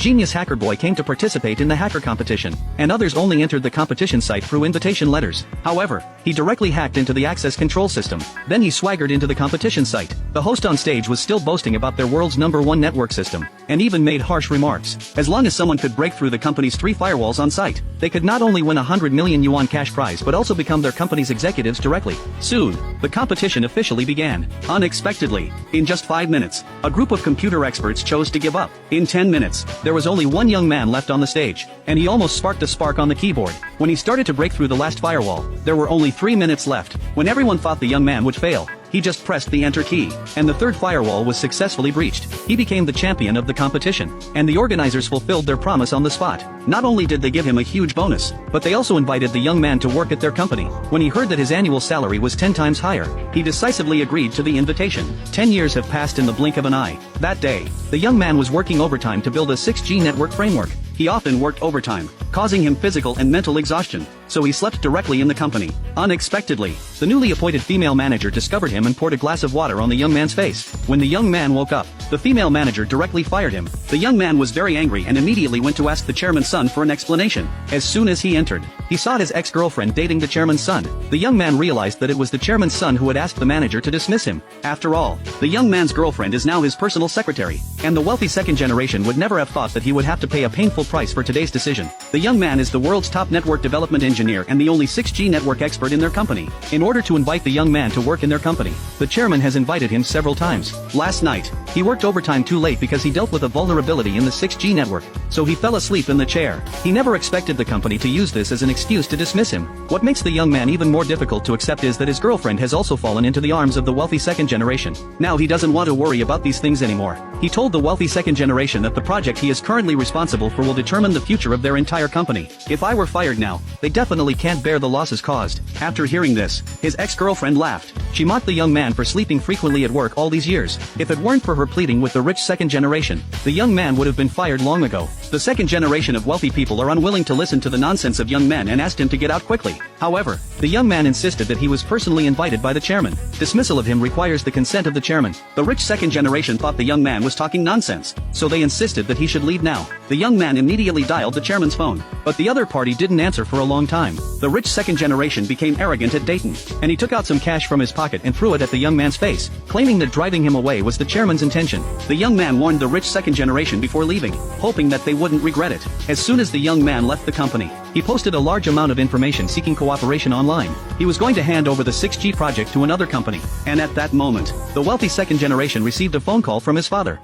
genius hacker boy came to participate in the hacker competition, and others only entered the competition site through invitation letters. However, he directly hacked into the access control system. Then he swaggered into the competition site. The host on stage was still boasting about their world's #1 network system, and even made harsh remarks. As long as someone could break through the company's 3 firewalls on site, they could not only win a 100 million yuan cash prize but also become their company's executives directly. Soon, the competition officially began. Unexpectedly, in just 5 minutes, a group of computer experts chose to give up. In 10 minutes, there was only one young man left on the stage, and he almost sparked a spark on the keyboard. When he started to break through the last firewall, there were only 3 minutes left. When everyone thought the young man would fail, he just pressed the enter key, and the 3rd firewall was successfully breached. He became the champion of the competition, and the organizers fulfilled their promise on the spot. Not only did they give him a huge bonus, but they also invited the young man to work at their company. When he heard that his annual salary was 10 times higher, he decisively agreed to the invitation. 10 years have passed in the blink of an eye. That day, the young man was working overtime to build a 6G network framework. He often worked overtime, causing him physical and mental exhaustion, so he slept directly in the company. Unexpectedly, the newly appointed female manager discovered him and poured a glass of water on the young man's face. When the young man woke up, the female manager directly fired him. The young man was very angry and immediately went to ask the chairman's son for an explanation. As soon as he entered, he saw his ex-girlfriend dating the chairman's son. The young man realized that it was the chairman's son who had asked the manager to dismiss him. After all, the young man's girlfriend is now his personal secretary, and the wealthy second generation would never have thought that he would have to pay a painful price for today's decision. The young man is the world's top network development engineer and the only 6G network expert in their company. In order to invite the young man to work in their company, the chairman has invited him several times. Last night, he worked overtime too late because he dealt with a vulnerability in the 6G network, so he fell asleep in the chair. He never expected the company to use this as an excuse to dismiss him. What makes the young man even more difficult to accept is that his girlfriend has also fallen into the arms of the wealthy second generation. Now he doesn't want to worry about these things anymore. He told the wealthy second generation that the project he is currently responsible for will determine the future of their entire company. If I were fired now, they definitely can't bear the losses caused. After hearing this, his ex-girlfriend laughed. She mocked the young man for sleeping frequently at work all these years. If it weren't for her pleading with the rich second generation, the young man would have been fired long ago. The second generation of wealthy people are unwilling to listen to the nonsense of young men and asked him to get out quickly. However, the young man insisted that he was personally invited by the chairman. Dismissal of him requires the consent of the chairman. The rich second generation thought the young man was talking nonsense, so they insisted that he should leave now. The young man immediately dialed the chairman's phone, but the other party didn't answer for a long time. The rich second generation became arrogant at Dayton, and he took out some cash from his pocket and threw it at the young man's face, claiming that driving him away was the chairman's intention. The young man warned the rich second generation before leaving, hoping that they wouldn't regret it. As soon as the young man left the company, he posted a large amount of information seeking cooperation online. He was going to hand over the 6G project to another company, and at that moment, the wealthy second generation received a phone call from his father.